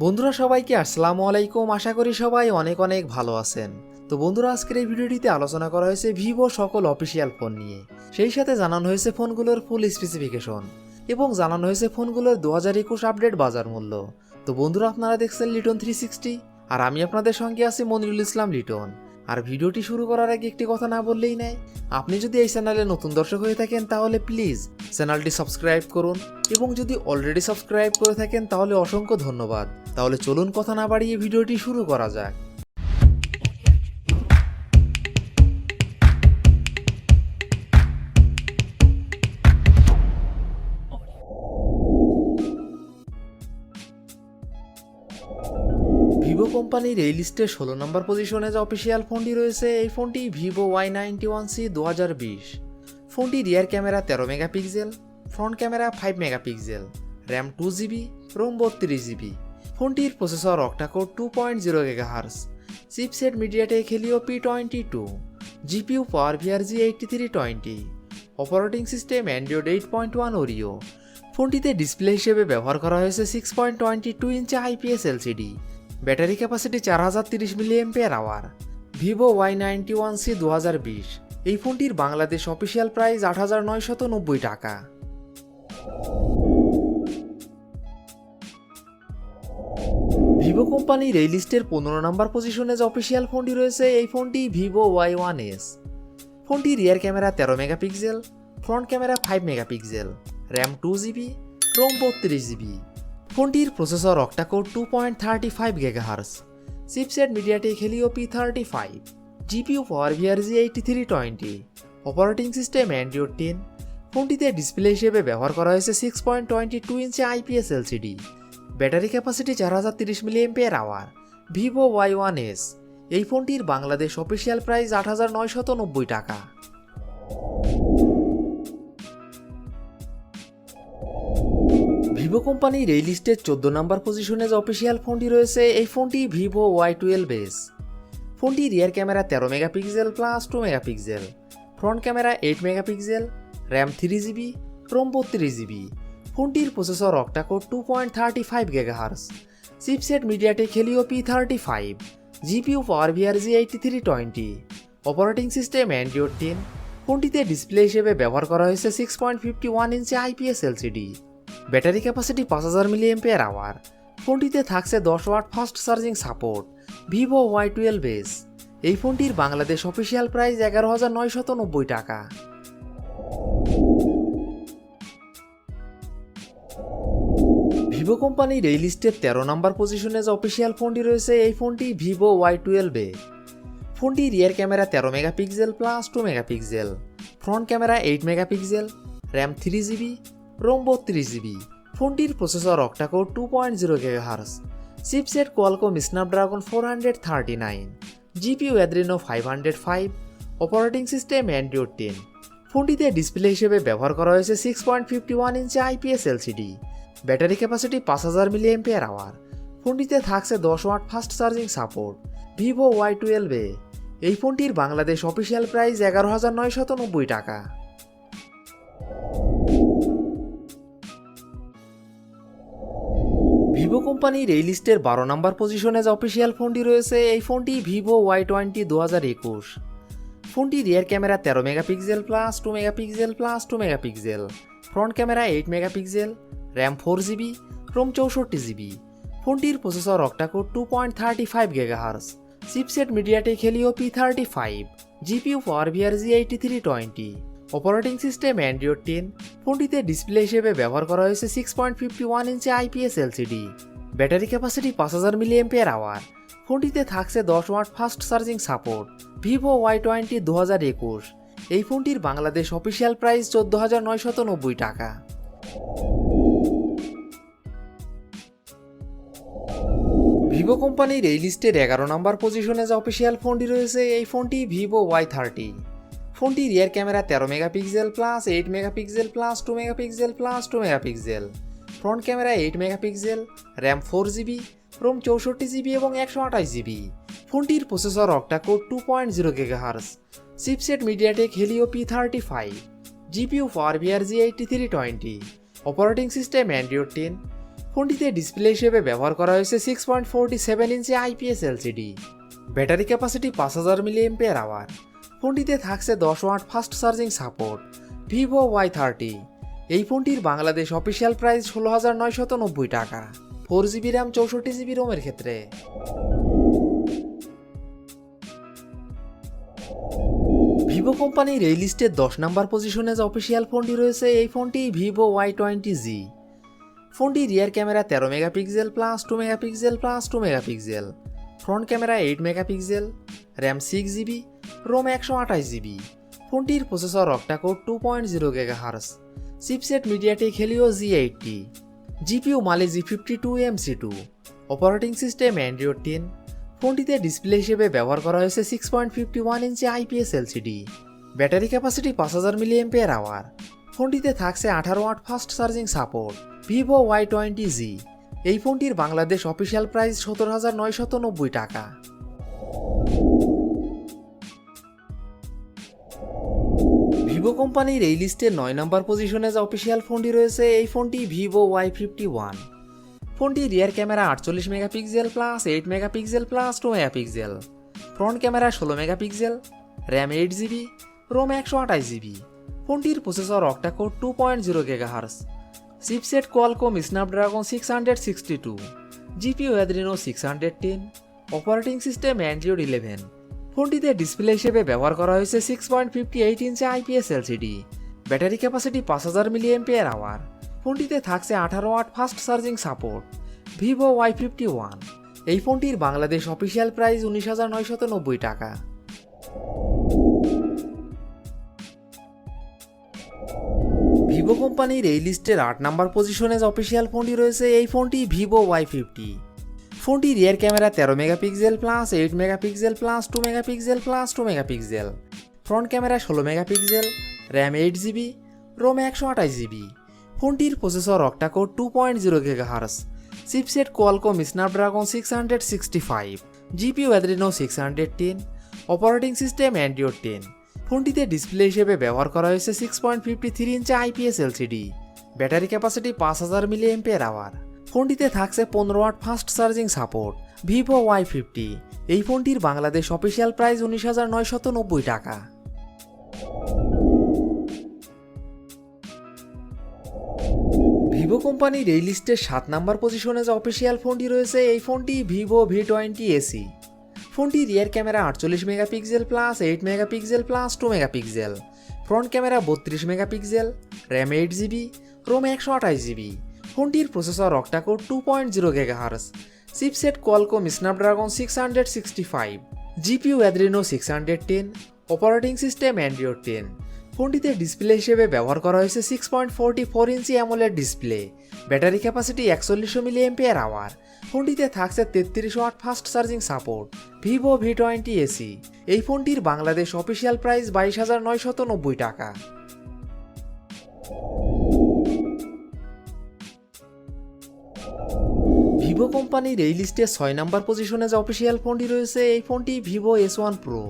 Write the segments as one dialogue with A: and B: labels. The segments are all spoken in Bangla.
A: বন্ধুরা সবাইকে আসসালামু আলাইকুম। আশা করি সবাই অনেক অনেক ভালো আছেন। তো বন্ধুরা, আজকের এই ভিডিওটিতে আলোচনা করা হয়েছে ভিভো সকল অফিসিয়াল ফোন নিয়ে। সেই সাথে জানানো হয়েছে ফোনগুলোর ফুল স্পেসিফিকেশন এবং জানানো হয়েছে ফোনগুলোর 2021 আপডেট বাজার মূল্য। তো বন্ধুরা, আপনারা দেখছেন লিটন 360 আর আমি আপনাদের সঙ্গে আছি মনিরুল ইসলাম লিটন। আর ভিডিওটি শুরু করার আগে একটি কথা না বললেই নাই, আপনি যদি এই চ্যানেলে নতুন দর্শক হয়ে থাকেন তাহলে প্লিজ চ্যানেলটি সাবস্ক্রাইব করুন এবং যদি অলরেডি সাবস্ক্রাইব করে থাকেন তাহলে অসংখ্য ধন্যবাদ। তাহলে চলুন কথা না বাড়িয়ে ভিডিওটি শুরু করা যাক। ভিভো কোম্পানির এই লিস্টে 16 নম্বর পজিশনে যে অফিসিয়াল ফোনটি রয়েছে, এই ফোনটি ভিভো Y91C 2020। ফোনটি rear camera 13 megapixel, front camera 5 megapixel, RAM 2GB, ROM 32GB। ফোনটির processor octacore 2.0 GHz, chipset MediaTek Helio P22, GPU power VRG 8320, operating system Android 8.1 Oreo. ফোনটিতে ডিসপ্লে হিসেবে ব্যবহার করা হয়েছে 6.22 ইঞ্চি IPS LCD। Battery capacity 4030 mAh। Vivo Y91C 2020। এই ফোনটির বাংলাদেশ অফিসিয়াল প্রাইস 8990 টাকা। ভিভো কোম্পানির এই লিস্টের 15 নম্বর পজিশনে যে অফিসিয়াল ফোনটি রয়েছে, এই ফোনটি ভিভো Y1S। ফোনটি rear camera 13 megapixel, front camera 5 megapixel, RAM 2GB, ROM 32GB। ফোনটির processor octacore 2.35 GHz, chipset MediaTek Helio P35, GPU power VRG 8320, operating system Android 10। ফোনটিতে ডিসপ্লে হিসেবে ব্যবহার করা হয়েছে 6.22 ইঞ্চি IPS LCD। Battery capacity 4030 mAh। Vivo Y1S। এই ফোনটির বাংলাদেশ অফিসিয়াল প্রাইস 8990 টাকা। ভিভো কোম্পানির এই লিস্টের 14 নম্বর পজিশনে যে অফিসিয়াল ফোনটি রয়েছে, এই ফোনটি ভিভো Y12S। ফোনটি rear camera 13 megapixel plus 2 megapixel, front camera 8 megapixel, RAM 3GB, ROM 32GB। ফোনটির processor octacore 2.35 GHz, chipset MediaTek Helio P35, GPU power VRG 8320, operating system Android 10। ফোনটিতে ডিসপ্লে হিসেবে ব্যবহার করা হয়েছে 6.51 ইঞ্চি IPS LCD। Battery capacity 5000 mAh। ফোনটিতে থাকছে 10 watt fast charging support. Vivo Y12S। এই ফোনটির বাংলাদেশ অফিসিয়াল প্রাইস 11990 টাকা। ভিভো কোম্পানির এই লিস্টের 13 নম্বর পজিশনে যে অফিসিয়াল ফোনটি রয়েছে, এই ফোনটি ভিভো Y12A। ফোনটি rear camera 13 megapixel plus 2 megapixel, front camera 8 megapixel, RAM 3GB, ROM 32GB। ফোনটির processor octacore 2.0 GHz, chipset Qualcomm Snapdragon 439, GPU Adreno 505, operating system Android 10। ফোনটিতে ডিসপ্লে হিসেবে ব্যবহার করা হয়েছে 6.51 ইঞ্চি IPS LCD। Battery capacity 5000 mAh। ফোনটিতে থাকছে 10 watt fast charging support. Vivo Y12A। এই ফোনটির বাংলাদেশ অফিসিয়াল প্রাইস 11990 টাকা। ভিভো কোম্পানির এই লিস্টের 12 নম্বর পজিশনে যে অফিসিয়াল ফোনটি রয়েছে, এই ফোনটি ভিভো Y20 2021। ফোনটি rear camera 13 megapixel plus 2 megapixel plus 2 megapixel, front camera 8 megapixel, RAM 4GB, ROM 64GB। ফোনটির processor octacore 2.35 GHz, chipset MediaTek Helio P35, GPU power VRG 8320, operating system Android 10। ফোনটিতে ডিসপ্লে হিসেবে ব্যবহার করা হয়েছে 6.51 ইঞ্চি IPS LCD। Battery capacity 5000 mAh। ফোনটিতে থাকছে 10 watt fast charging support. Vivo Y20 2021। এই ফোনটির বাংলাদেশ অফিসিয়াল প্রাইস 14990 টাকা। ভিভো কোম্পানির এই লিস্টের 11 নম্বর পজিশনে যে অফিসিয়াল ফোনটি রয়েছে, এই ফোনটি ভিভো Y30। ফোনটি rear camera 13 megapixel plus 8 megapixel plus 2 megapixel plus 2 megapixel, front camera 8 megapixel, RAM 4GB, ROM 64GB এবং 128GB। ফোনটির processor octacore 2.0 GHz, chipset MediaTek Helio P35, GPU power VRG 8320, operating system Android 10। ফোনটিতে ডিসপ্লে হিসেবে ব্যবহার করা হয়েছে 6.47 ইঞ্চি IPS LCD. Battery capacity 5000 mAh। ফোনটিতে থাকছে 10 watt fast charging support. Vivo Y30। এই ফোনটির বাংলাদেশ অফিসিয়াল প্রাইস 16,990 টাকা। 4GB র্যাম 64GB রোমের ক্ষেত্রে। ভিভো কোম্পানির এই লিস্টের 10 নম্বর পজিশনে যে অফিসিয়াল ফোনটি রয়েছে এই ফোনটি ভিভো Y20G। ফোনটি rear camera 13 megapixel plus 2 megapixel plus 2 megapixel, front camera 8 megapixel, RAM 6GB, ROM 128GB। ফোনটির processor octacore 2.0 GHz, chipset MediaTek Helio G80, GPU Mali G52MC2, operating system Android 10। ফোনটিতে ডিসপ্লে হিসেবে ব্যবহার করা হয়েছে 6.51 ইঞ্চি IPS LCD. Battery capacity 5000 mAh। ফোনটিতে থাকছে 18 watt fast charging support. Vivo Y20G। এই ফোনটির বাংলাদেশ অফিসিয়াল প্রাইস 17,990 টাকা। ভিভো কোম্পানির এই লিস্টের 9 নম্বর পজিশনে যে অফিসিয়াল ফোনটি রয়েছে এই ফোনটি ভিভো Y51। ফোনটি rear camera 48 megapixel plus 8 megapixel plus 2 megapixel, front camera 16 megapixel, RAM 8GB, ROM 128GB। ফোনটির processor octacore 2.0 GHz, chipset Qualcomm Snapdragon 662, GPU Adreno 610, operating system Android 11। ফোনটিতে ডিসপ্লে হিসেবে ব্যবহার করা হয়েছে 6.58 ইঞ্চি IPS LCD. Battery capacity 5000 mAh। ফোনটিতে থাকছে 18 watt fast charging support. Vivo Y51। এই ফোনটির বাংলাদেশ অফিসিয়াল প্রাইস 19,990 টাকা। ভিভো কোম্পানির এই লিস্টের 8 নম্বর পজিশনে যে অফিসিয়াল ফোনটি রয়েছে এই ফোনটি ভিভো Y50। ফোনটি rear camera 13 megapixel plus 8 megapixel plus 2 megapixel plus 2 megapixel, front camera 16 megapixel, RAM 8GB, ROM 128GB। ফোনটির processor octacore 2.0 GHz, chipset Qualcomm Snapdragon 665, GPU Adreno 610, operating system Android 10। ফোনটিতে ডিসপ্লে হিসেবে ব্যবহার করা হয়েছে 6.53 ইঞ্চি IPS LCD. Battery capacity 5000 mAh। ফোনটিতে থাকছে 15 watt fast charging support. Vivo Y50। এই ফোনটির বাংলাদেশ অফিসিয়াল প্রাইস 19,990 টাকা। ভিভো কোম্পানির এই লিস্টের 7 নম্বর পজিশনে যে অফিসিয়াল ফোনটি রয়েছে এই ফোনটি ভিভো V20AC। ফোনটি rear camera 48 megapixel plus 8 megapixel plus 2 megapixel, front camera 32 megapixel, RAM 8GB, ROM 128GB। ফোনটির processor octacore 2.0 GHz, chipset Qualcomm Snapdragon 665, GPU Adreno 610, operating system Android 10। ফোনটিতে ডিসপ্লে হিসেবে ব্যবহার করা হয়েছে 6.44 ইঞ্চি AMOLED display. Battery capacity 4100 mAh। ফোনটিতে থাকছে 33 watt fast charging support. Vivo V20AC। এই ফোনটির বাংলাদেশ অফিসিয়াল প্রাইস 22,990 টাকা। ভিভো কোম্পানির এই লিস্টে 6 নম্বর পজিশনে যে অফিসিয়াল ফোনটি রয়েছে এই ফোনটি ভিভো S1 Pro।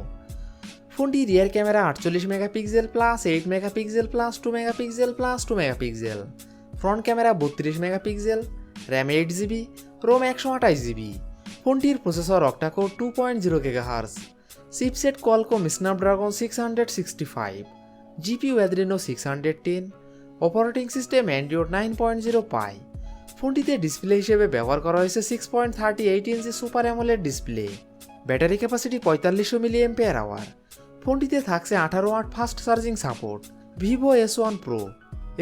A: ফোনটি rear camera 48 megapixel plus 8 megapixel plus 2 megapixel plus 2 megapixel, front camera 32 megapixel, RAM 8GB, ROM 128GB। ফোনটির processor octacore 2.0 GHz, chipset Qualcomm Snapdragon 665, GPU Adreno 610, operating system Android 9.0 Pie. ফোনটিতে ডিসপ্লে হিসেবে ব্যবহার করা হয়েছে 6.38 ইঞ্চি super AMOLED display. Battery capacity 4500 mAh। ফোনটিতে থাকছে 18 watt fast charging support. Vivo S1 Pro।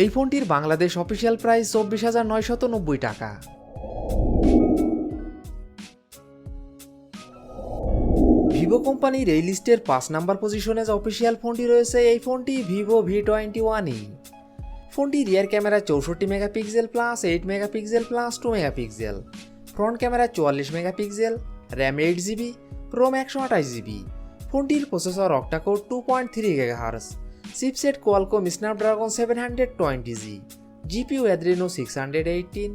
A: এই ফোনটির বাংলাদেশ অফিসিয়াল প্রাইস 24,990 টাকা। ভিভো কোম্পানির এই লিস্টের 5 নম্বর পজিশনে যে অফিসিয়াল ফোনটি রয়েছে এই ফোনটি ভিভো V21E। ফোনটি rear camera 64 megapixel plus 8 megapixel plus 2 megapixel, front camera 44 megapixel, RAM 8GB, ROM 128GB। ফোনটির processor octacore 2.3 GHz, chipset Qualcomm Snapdragon 720G, GPU Adreno 618,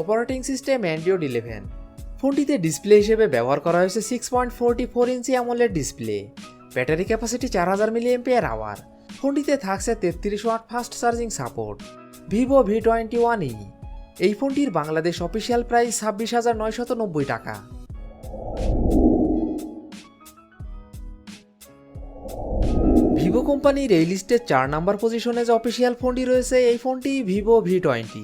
A: operating system Android 11। ফোনটিতে ডিসপ্লে হিসেবে ব্যবহার করা হয়েছে 6.44 ইঞ্চি AMOLED display. Battery capacity 4000 mAh। ফোনটিতে থাকছে 33 watt fast charging support. Vivo V21E। এই ফোনটির বাংলাদেশ অফিসিয়াল প্রাইস 26,990 টাকা। ভিভো কোম্পানির এই লিস্টের 4 নম্বর পজিশনে যে অফিসিয়াল ফোনটি রয়েছে এই ফোনটি ভিভো V20।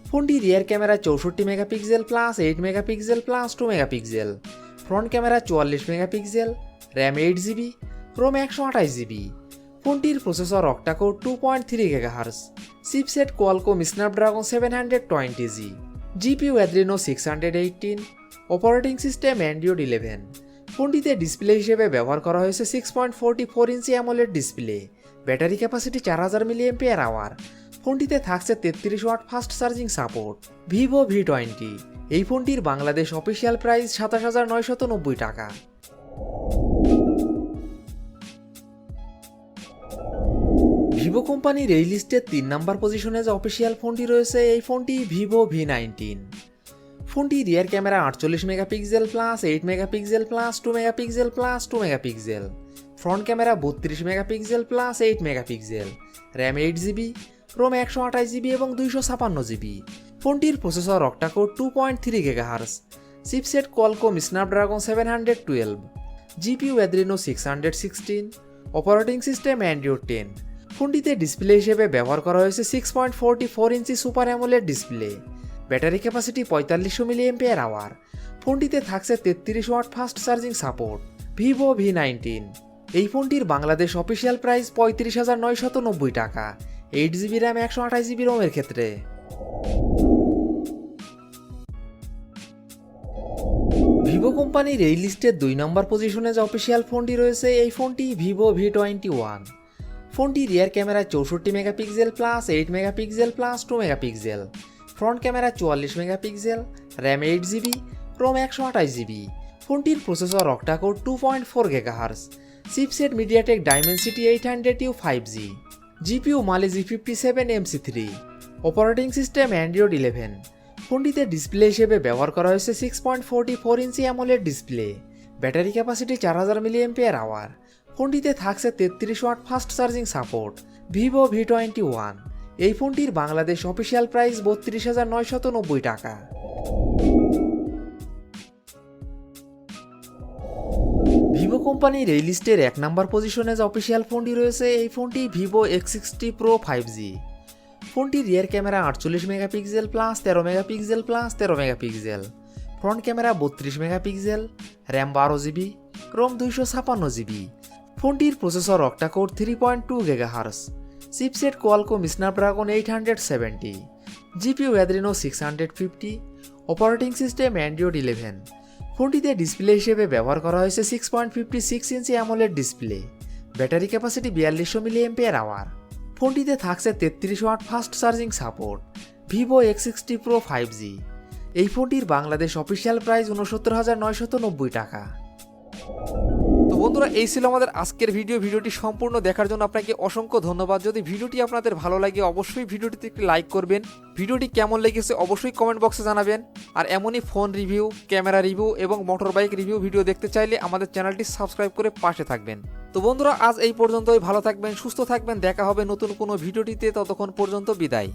A: ফোনটি rear camera 64 megapixel plus 8 megapixel plus 2 megapixel, front camera 44 megapixel, RAM 8GB, ROM 128GB। ফোনটির processor octacore 2.3 GHz, chipset Qualcomm Snapdragon 720G, GPU Adreno 618, operating system Android 11। ফোনটিতে ডিসপ্লে হিসেবে ব্যবহার করা হয়েছে 6.44 ইঞ্চি AMOLED display, battery capacity 4000 mAh। ফোনটিতে থাকছে 33 watt fast charging support. Vivo V20 এই ফোনটির বাংলাদেশ অফিসিয়াল প্রাইস 27,990 টাকা। ভিভো কোম্পানির এই লিস্টের 3 নম্বর পজিশনে যে অফিসিয়াল ফোনটি রয়েছে এই ফোনটি ভিভো V19। ফোনটি rear camera 48 megapixel plus 8 megapixel plus 2 megapixel plus 2 megapixel, front camera 32 megapixel plus 8 megapixel, RAM 8GB, ROM 128GB এবং 256GB। ফোনটির processor octacore 2.3 GHz, chipset Qualcomm Snapdragon 712, GPU Adreno 616, operating system Android 10। ফোনটিতে ডিসপ্লে হিসেবে ব্যবহার করা হয়েছে 6.44 ইঞ্চি super AMOLED display, battery capacity 4500 mAh। ফোনটিতে থাকছে 33 watt fast charging support. Vivo V19 এই ফোনটির বাংলাদেশ অফিসিয়াল প্রাইস 35,990 টাকা, 8GB র্যাম 128GB রোমের ক্ষেত্রে। ভিভো কোম্পানির এই লিস্টের 2 নম্বর পজিশনে যে অফিসিয়াল ফোনটি রয়েছে এই ফোনটি ভিভো V21। ফোনটি rear camera 64 megapixel plus 8 megapixel plus 2 megapixel, front camera 44 megapixel, RAM 8GB, ROM 128GB। ফোনটির processor octacore 2.4 GHz, chipset MediaTek Dimensity 800U 5G, GPU Mali G57MC3, operating system Android 11। ফোনটিতে ডিসপ্লে হিসেবে ব্যবহার করা হয়েছে 6.44 ইঞ্চি AMOLED display, battery capacity 4000 mAh। ফোনটিতে থাকছে 33 watt fast charging support. Vivo V21 এই ফোনটির বাংলাদেশ অফিসিয়াল প্রাইস 32,990 টাকা। ভিভো কোম্পানির এই লিস্টের 1 নম্বর পজিশনে যে অফিসিয়াল ফোনটি রয়েছে এই ফোনটি ভিভো X60 Pro 5G। ফোনটি rear camera 48 megapixel plus 13 megapixel plus 13 megapixel, front camera 32 megapixel, RAM 12GB, ROM 256GB। ফোনটির processor octacore 3.2 GHz, chipset Qualcomm Snapdragon 870, GPU Adreno 650, operating system Android 11। ফোনটিতে ডিসপ্লে হিসেবে ব্যবহার করা হয়েছে 6.56 ইঞ্চি AMOLED display, battery capacity 4200 mAh। ফোনটিতে থাকছে 33 watt fast charging support. Vivo X60 Pro 5G এই ফোনটির বাংলাদেশ অফিসিয়াল প্রাইস 69,990 টাকা। তো বন্ধুরা এই ছিল আমাদের আজকের ভিডিওটি সম্পূর্ণ দেখার জন্য আপনাকে অসংখ্য ধন্যবাদ। যদি ভিডিওটি আপনাদের ভালো লাগে অবশ্যই ভিডিওটিতে একটি লাইক করবেন, ভিডিওটি কেমন লেগেছে অবশ্যই কমেন্ট বক্সে জানাবেন। আর এমনই ফোন রিভিউ, ক্যামেরা রিভিউ এবং মোটর বাইক রিভিউ ভিডিও দেখতে চাইলে আমাদের চ্যানেলটি সাবস্ক্রাইব করে পাশে থাকবেন। তো বন্ধুরা আজ এই পর্যন্তই, ভালো থাকবেন, সুস্থ থাকবেন, দেখা হবে নতুন কোনো ভিডিওটিতে, ততক্ষণ পর্যন্ত বিদায়।